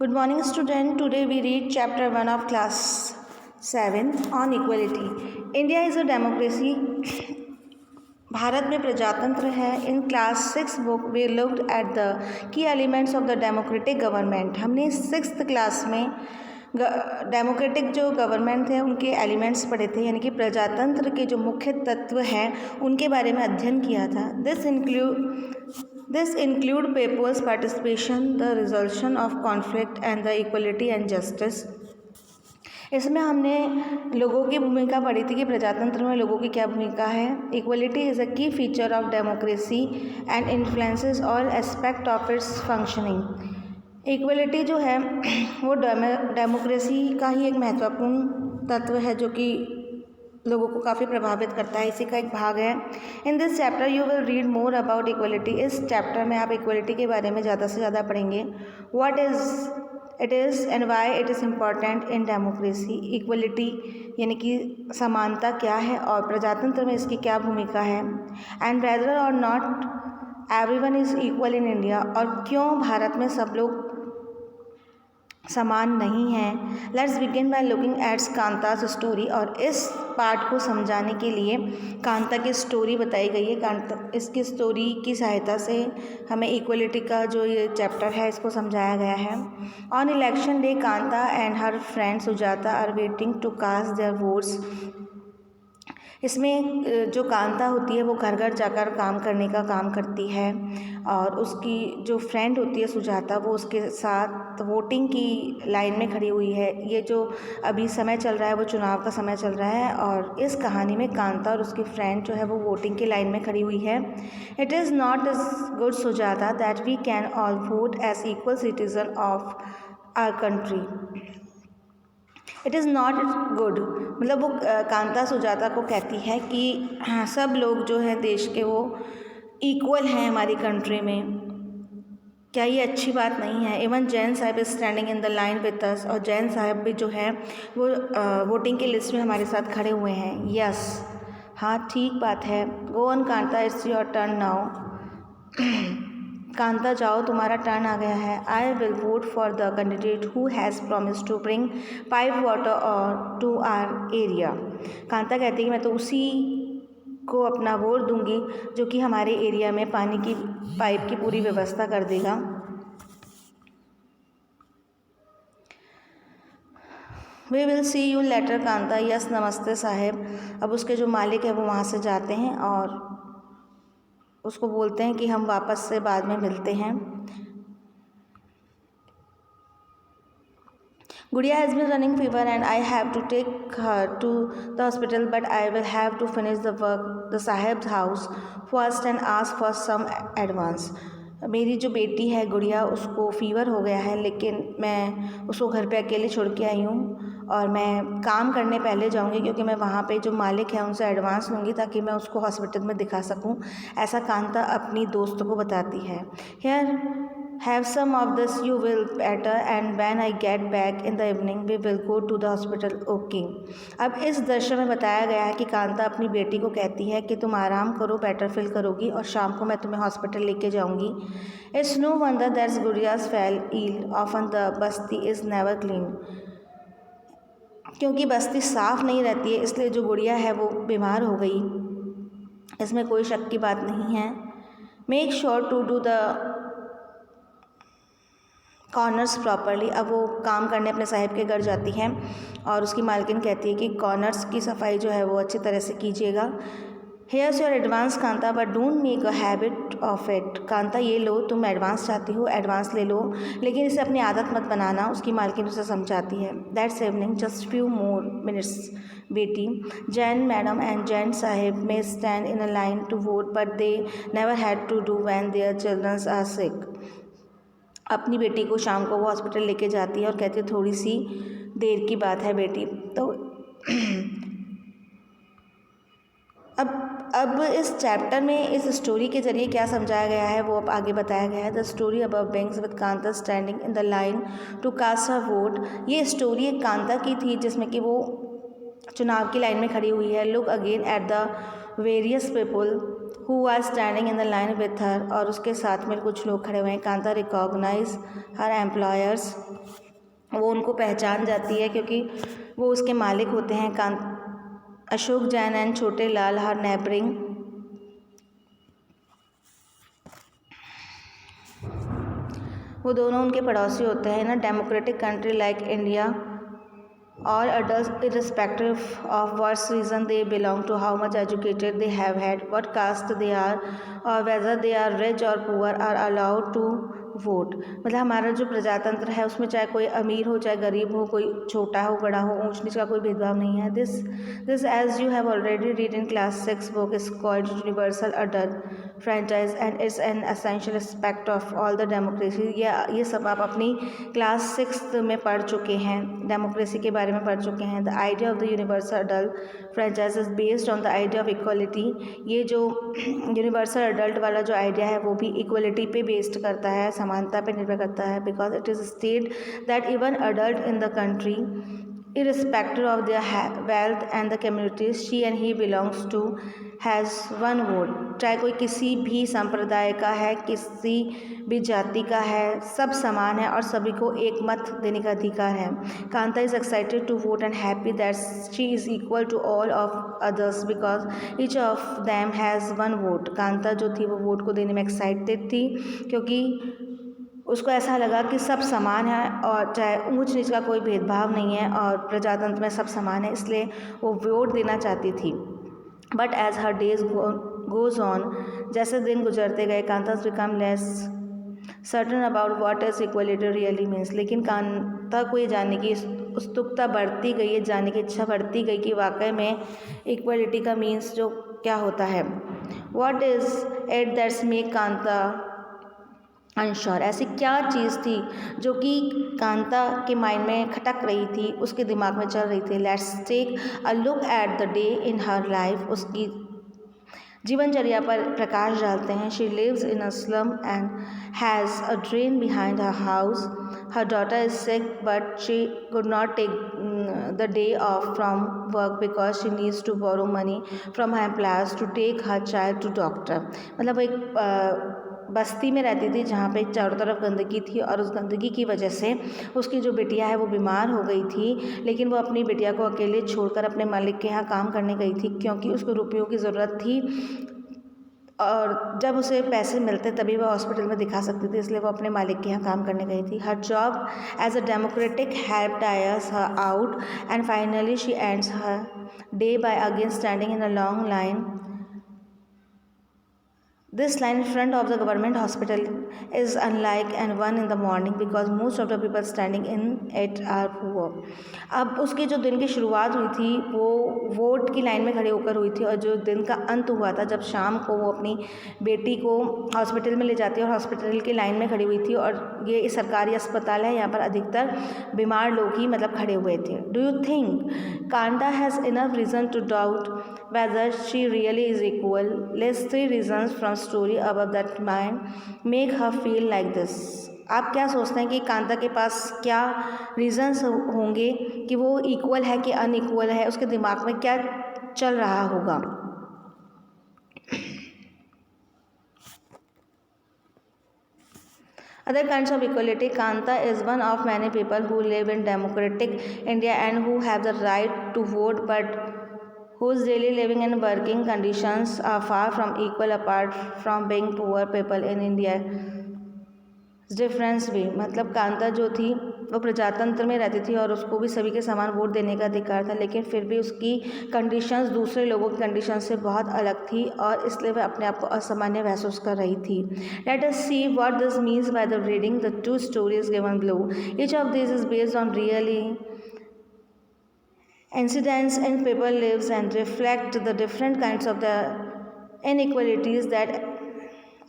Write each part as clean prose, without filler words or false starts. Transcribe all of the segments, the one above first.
Good morning, student. Today we read chapter 1 of class 7 on equality. India is a democracy. Bharat में प्रजातंत्र है. In class 6 book we looked at the key elements of the democratic government. हमने 6th class में democratic जो government थे उनके elements पढ़े थे, यानी कि प्रजातंत्र के जो मुख्य तत्व हैं उनके बारे में अध्ययन किया था. This include people's participation, the resolution of conflict and the equality and justice. इसमें हमने लोगों की भूमिका पढ़ी थी कि प्रजातंत्र में लोगों की क्या भूमिका है. इक्वलिटी इज़ अ की feature of democracy and influences all aspect of its functioning. Equality जो है वो डेमोक्रेसी का ही एक महत्वपूर्ण तत्व है जो कि लोगों को काफ़ी प्रभावित करता है. इसी का एक भाग है. In this chapter you will read more about equality. इस चैप्टर में आप इक्वलिटी के बारे में ज़्यादा से ज़्यादा पढ़ेंगे. What it is and why it is important in democracy. Equality यानी कि समानता क्या है और प्रजातंत्र में इसकी क्या भूमिका है. And whether or not everyone is equal in India. और क्यों भारत में सब लोग समान नहीं हैं. Let's begin by looking at Kanta's story. और इस पार्ट को समझाने के लिए कांता की स्टोरी बताई गई है. कांता इसकी स्टोरी की सहायता से हमें इक्वलिटी का जो ये चैप्टर है इसको समझाया गया है. On election day Kanta and her friend Sujata are waiting to cast their votes. इसमें जो कांता होती है वो घर घर जाकर काम करने का काम करती है और उसकी जो फ्रेंड होती है सुजाता वो उसके साथ वोटिंग की लाइन में खड़ी हुई है. ये जो अभी समय चल रहा है वो चुनाव का समय चल रहा है और इस कहानी में कांता और उसकी फ्रेंड जो है वो वोटिंग की लाइन में खड़ी हुई है. It is not is good Sujata that we can all vote as equal citizen of our country. It is not good मतलब वो कांता सुजाता को कहती है कि सब लोग जो है देश के वो इक्वल हैं हमारी कंट्री में. क्या ये अच्छी बात नहीं है. इवन जैन साहब is standing in the line with us. और जैन साहब भी जो है वो वोटिंग की लिस्ट में हमारे साथ खड़े हुए हैं. यस हाँ ठीक बात है. Go on Kanta it's your turn now. Kanta जाओ तुम्हारा टर्न आ गया है. I will vote for the candidate who has promise to bring pipe water और टू आवर एरिया. कांता कहती है कि मैं तो उसी को अपना वोट दूंगी जो कि हमारे एरिया में पानी की पाइप की पूरी व्यवस्था कर देगा. We will see you later Kanta. Yes namaste saheb. अब उसके जो मालिक है वो वहाँ से जाते हैं और उसको बोलते हैं कि हम वापस से बाद में मिलते हैं. Gudiya has been running fever and I have to take her to the hospital but I will have to finish the work the saheb's house first and ask for some advance. मेरी जो बेटी है गुड़िया उसको फ़ीवर हो गया है लेकिन मैं उसको घर पे अकेले छोड़ के आई हूँ और मैं काम करने पहले जाऊँगी क्योंकि मैं वहाँ पे जो मालिक है उनसे एडवांस लूँगी ताकि मैं उसको हॉस्पिटल में दिखा सकूँ. ऐसा कांता अपनी दोस्त को बताती है. Here have some of this you will better and when I get back in the evening we will go to the hospital. Okay. अब इस दृश्य में बताया गया है कि कांता अपनी बेटी को कहती है कि तुम आराम करो, बेटर फील करोगी और शाम को मैं तुम्हें हॉस्पिटल लेके जाऊँगी. It's no wonder that's Gudiya's fell ill. Often the basti is never clean. क्योंकि बस्ती साफ़ नहीं रहती है इसलिए जो गुड़िया है वो बीमार हो गई. इसमें कोई शक की बात नहीं है. Make sure to do the corners properly. अब वो काम करने अपने साहिब के घर जाती हैं और उसकी मालकिन कहती है कि कॉर्नर्स की सफाई जो है वो अच्छी तरह से कीजिएगा. Hairs your advance Kanta but don't make a habit of it. Kanta ये लो, तुम एडवांस चाहती हो एडवांस ले लो लेकिन इसे अपनी आदत मत बनाना. उसकी मालकिन उसे समझाती है. That's evening just few more minutes बेटी. Jain madam and Jain sahib may stand in a line to vote but they never had to do when their childrens are sick. अपनी बेटी को शाम को वो हॉस्पिटल लेके जाती है और कहती है थोड़ी सी देर की बात है बेटी. तो अब इस चैप्टर में इस स्टोरी के ज़रिए क्या समझाया गया है वो अब आगे बताया गया है. The story about begins with Kanta standing in the line to cast her vote. ये स्टोरी एक कांता की थी जिसमें कि वो चुनाव की लाइन में खड़ी हुई है. Look again at the various people who are standing in the line with her, और उसके साथ में कुछ लोग खड़े हुए हैं। कांता रिकॉग्नाइज हर एम्प्लॉयर्स, वो उनको पहचान जाती है क्योंकि वो उसके मालिक होते हैं। अशोक जैन एंड छोटे लाल हर नेबरिंग, वो दोनों उनके पड़ोसी होते हैं। In a democratic country like India, all adults, irrespective of what region they belong to, how much educated they have had, what caste they are, or whether they are rich or poor, are allowed to vote. मतलब हमारा जो प्रजातंत्र है उसमें चाहे कोई अमीर हो चाहे गरीब हो, कोई छोटा हो बड़ा हो, ऊंच नीच का कोई भेदभाव नहीं है। This as you have already read in class 6 book is called universal adult franchise and it's an essential aspect of all the democracy. ये सब आप अपनी क्लास 6 में पढ़ चुके हैं, डेमोक्रेसी के बारे में पढ़ चुके हैं। The idea of the universal adult franchise is based on the idea of equality. ये जो यूनिवर्सल अडल्ट वाला जो आइडिया है वो भी इक्वलिटी पे बेस्ड करता है, समानता पे निर्भर करता है। Because it is state that even adult in the country irrespective of their wealth and the communities she and he belongs to has one vote। चाहे कोई किसी भी संप्रदाय का है, किसी भी जाति का है, सब समान है और सभी को एक मत देने का अधिकार है। Kanta is excited to vote and happy that she is equal to all of others because each of them has one vote. Kanta जो थी वो वोट को देने में एक्साइटेड थी क्योंकि उसको ऐसा लगा कि सब समान है और चाहे ऊंच नीच का कोई भेदभाव नहीं है और प्रजातंत्र में सब समान है, इसलिए वो वोट देना चाहती थी। But as her days goes on, जैसे दिन गुजरते गए, Kanta's become less certain about what is equality really means. लेकिन कांता को ये जानने की उत्सुकता बढ़ती गई, ये जानने की इच्छा बढ़ती गई कि वाकई में इक्वलिटी का मीन्स जो क्या होता है। What is it that's make Kanta unsure. ऐसी क्या चीज़ थी जो कि कांता के माइंड में खटक रही थी, उसके दिमाग में चल रही थी। Let's take a look at the day in her life. उसकी जीवनचर्या पर प्रकाश डालते हैं। She lives in a slum and has a drain behind her house. Her daughter is sick but she could not take the day off from work because she needs to borrow money from her employers to take her child to doctor. मतलब वो एक बस्ती में रहती थी जहाँ पे चारों तरफ गंदगी थी और उस गंदगी की वजह से उसकी जो बिटिया है वो बीमार हो गई थी। लेकिन वो अपनी बिटिया को अकेले छोड़कर अपने मालिक के यहाँ काम करने गई थी क्योंकि उसको रुपयों की ज़रूरत थी और जब उसे पैसे मिलते तभी वह हॉस्पिटल में दिखा सकती थी, इसलिए वो अपने मालिक के यहाँ काम करने गई थी। Her job as a domestic help tires her out and finally she ends her day by again standing in a long line. This line in front of the government hospital is unlike and one in the morning because most of the people standing in it are poor। अब उसके जो दिन की शुरुआत हुई थी वो vote की लाइन में खड़े होकर हुई थी और जो दिन का अंत हुआ था जब शाम को वो अपनी बेटी को हॉस्पिटल में ले जाती है और हॉस्पिटल की लाइन में खड़ी हुई थी। और ये सरकारी अस्पताल है, यहाँ पर अधिकतर बीमार लोग ही मतलब खड़े हुए थे। Do you think Kanta has enough reason to doubt whether she really is equal? List 3 reasons from story above that mind make her feel like this। आप क्या सोचते हैं कि कांता के पास क्या रीजंस होंगे कि वो इक्वल है कि अनइक्वल है, उसके दिमाग में क्या चल रहा होगा। Other kinds of equality, Kanta is one of many people who live in democratic India and who have the right to vote but whose daily living and working conditions are far from equal apart from being poor people in India। Difference भी, मतलब कांता जो थी वो प्रजातंत्र में रहती थी और उसको भी सभी के समान वोट देने का अधिकार था, लेकिन फिर भी उसकी कंडीशंस दूसरे लोगों की कंडीशन से बहुत अलग थी और इसलिए वह अपने आप को असामान्य महसूस कर रही थी। Let us see what this means by the reading the 2 stories given below। Each of this is based on really incidents in people lives and reflect the different kinds of the inequalities that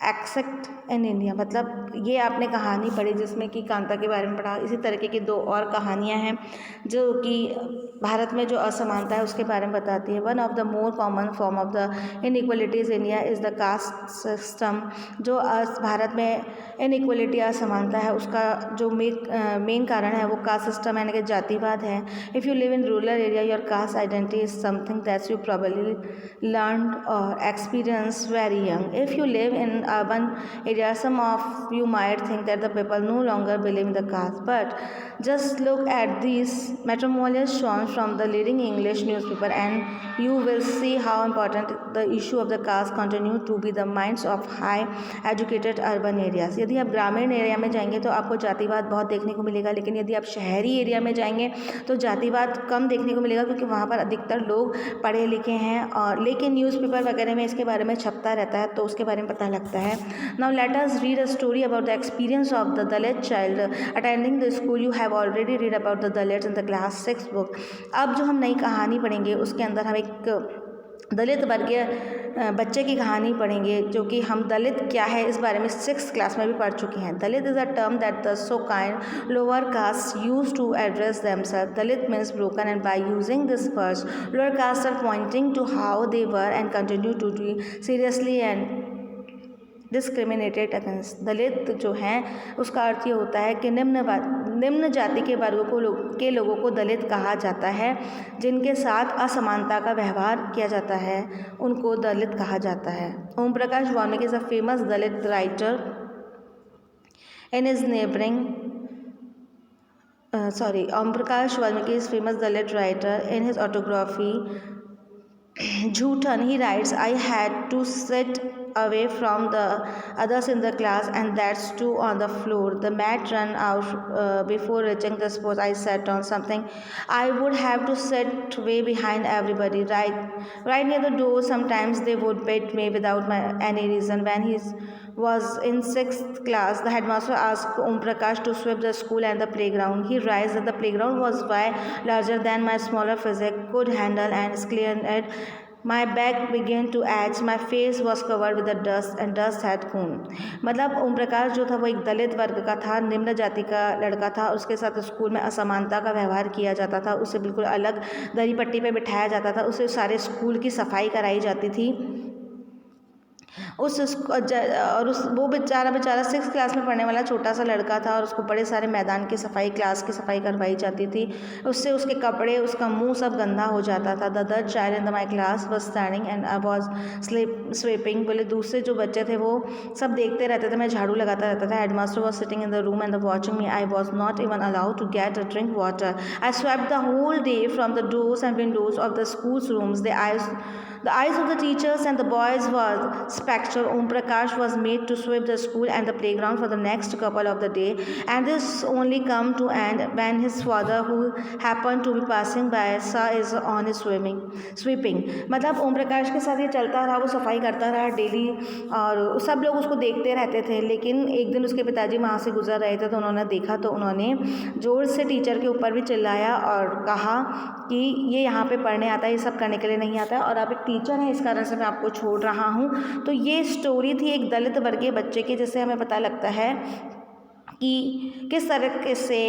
accept in India, मतलब ये आपने कहानी पढ़ी जिसमें कि कांता के बारे में पढ़ा। इसी तरीके की दो और कहानियाँ हैं जो कि भारत में जो असमानता है उसके बारे में बताती है। One of the more common form of the inequalities India is the caste system. जो भारत में इनइक्वलिटी असमानता है उसका जो मेन कारण है वो कास्ट सिस्टम यानी कि जातिवाद है। If you live in rural area your caste identity is something that's you probably learned और experience very young. If you live in urban area, some of you might think that the people no longer believe in the caste, but just look at these matrimonials shown from the leading English newspaper and you will see how important the issue of the caste continue to be the minds of high educated urban areas। यदि आप ग्रामीण area में जाएंगे तो आपको जातिवाद बहुत देखने को मिलेगा, लेकिन यदि आप शहरी एरिया में जाएंगे तो जातिवाद कम देखने को मिलेगा क्योंकि वहाँ पर अधिकतर लोग पढ़े लिखे हैं। और लेकिन न्यूज़पेपर वगैरह में इसके बारे में छपता रहता है तो उसके बारे में पता लगता है। Now let us read a story about the experience of the Dalit child attending the school. You have already read about the Dalits in the class 6 book। अब जो हम नई कहानी पढ़ेंगे उसके अंदर हम एक दलित वर्गीय बच्चे की कहानी पढ़ेंगे जो कि हम दलित क्या है इस बारे में 6th क्लास में भी पढ़ चुके हैं। Dalit is a term that the so kind lower caste use to address themselves. Dalit means broken and by using this words lower caste are pointing to how they were and continue to be seriously and discriminated against. Dalit जो हैं उसका अर्थ ये होता है कि निम्न जाति के वर्गों के लोगों को दलित कहा जाता है, जिनके साथ असमानता का व्यवहार किया जाता है उनको दलित कहा जाता है। Om Prakash Valmiki is a famous Dalit writer in his neighbouring Om Prakash Valmiki is famous Dalit writer. In his autobiography Jhutan, he writes, I had to sit away from the others in the class and that's too on the floor. The mat ran out before reaching the spot. I sat on something. I would have to sit way behind everybody, right near the door. Sometimes they would beat me without any reason. When he was in 6th class, the headmaster asked Om Prakash to sweep the school and the playground. He realized that the playground was way larger than my smaller physique could handle and cleared it. My back began to itch. My face was covered with the dust and dust had gone। मतलब ओम प्रकाश जो था वो एक दलित वर्ग का था, निम्न जाति का लड़का था। उसके साथ स्कूल में असमानता का व्यवहार किया जाता था, उसे बिल्कुल अलग दरी पट्टी पे बिठाया जाता था, उसे सारे स्कूल की सफाई कराई जाती थी। वो बेचारा 6th क्लास में पढ़ने वाला छोटा सा लड़का था और उसको बड़े सारे मैदान की सफाई, क्लास की सफाई करवाई जाती थी। उससे उसके कपड़े, उसका मुंह सब गंदा हो जाता था। The other child in my class was standing and I was sweeping. बोले दूसरे जो बच्चे थे वो सब देखते रहते थे, मैं झाड़ू लगाता रहता था। Headmaster was sitting in the room and watching me. I was not even allowed to get a drink water. I swept the whole day from the doors and windows of the schools rooms. The eyes of the teachers and the boys was spectral. Om Prakash was made to sweep the school and the playground for the next couple of the day, and this only come to end when his father, who happened to be passing by, saw is on his sweeping। मतलब ओम प्रकाश के साथ ये चलता रहा, वो सफाई करता रहा डेली और सब लोग उसको देखते रहते थे। लेकिन एक दिन उसके पिताजी वहाँ से गुजर रहे थे तो उन्होंने देखा, तो उन्होंने जोर से टीचर के ऊपर भी चिल्लाया और कहा कि ये यहाँ पे पढ़ने आता है, ये सब करने के लिए नहीं आता है और आप एक टीचर हैं, इस कारण से मैं आपको छोड़ रहा हूँ। तो ये स्टोरी थी एक दलित वर्गीय बच्चे की, जिससे हमें पता लगता है कि किस तरीके से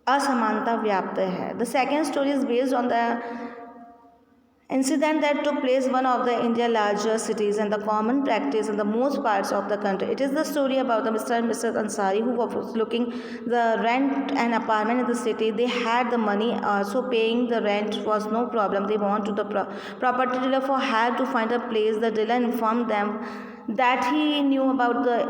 असमानता व्याप्त है। The second story is based on the incident that took place in one of the India's larger cities and the common practice in the most parts of the country. It is the story about the Mr. and Mrs. Ansari who was looking the rent an apartment in the city. They had the money, so paying the rent was no problem. They went to the property dealer for help to find a place. The dealer informed them that he knew about the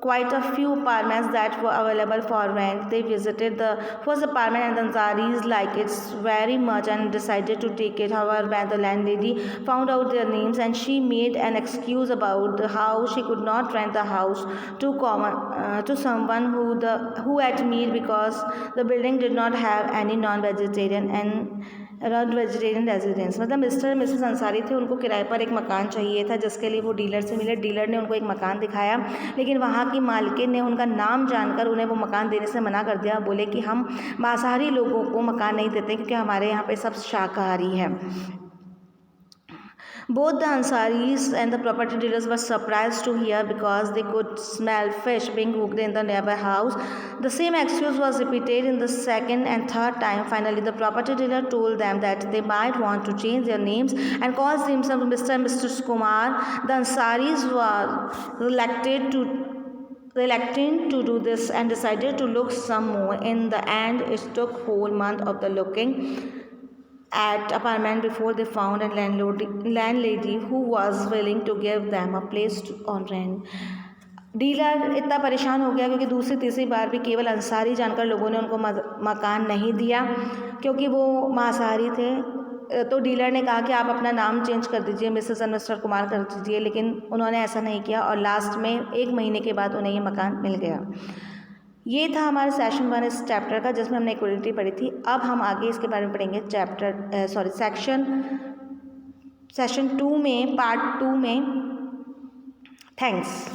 quite a few apartments that were available for rent. They visited the first apartment and the Ansaris liked it very much and decided to take it. However, when the landlady found out their names and she made an excuse about how she could not rent the house to someone who had meal because the building did not have any non-vegetarian residence. मतलब mister और Mrs Ansari थे, उनको किराए पर एक मकान चाहिए था जिसके लिए वो डीलर से मिले। डीलर ने उनको एक मकान दिखाया, लेकिन वहाँ की मालकिन ने उनका नाम जानकर उन्हें वो मकान देने से मना कर दिया। बोले कि हम मांसाहारी लोगों को मकान नहीं देते क्योंकि हमारे यहाँ पे सब शाकाहारी हैं। Both the Ansaris and the property dealers were surprised to hear because they could smell fish being cooked in the nearby house. The same excuse was repeated in the second and third time. Finally, the property dealer told them that they might want to change their names and call themselves Mr. and Mrs. Kumar. The Ansaris were reluctant to do this and decided to look some more. In the end, it took whole month of the looking at apartment before they found a landlady who was willing to give them a place on rent. Dealer इतना परेशान हो गया क्योंकि दूसरी तीसरी बार भी केवल अंसारी जानकर लोगों ने उनको मकान नहीं दिया क्योंकि वो मांसाहारी थे। तो डीलर ने कहा कि आप अपना नाम चेंज कर दीजिए, मिसेस एंड मिस्टर कुमार कर दीजिए, लेकिन उन्होंने ऐसा नहीं किया और लास्ट में 1 महीने के बाद उन्हें ये मकान मिल गया। ये था हमारे सेशन 1 इस चैप्टर का जिसमें हमने इक्वलिटी पढ़ी थी। अब हम आगे इसके बारे में पढ़ेंगे सेशन 2 में, पार्ट 2 में। थैंक्स।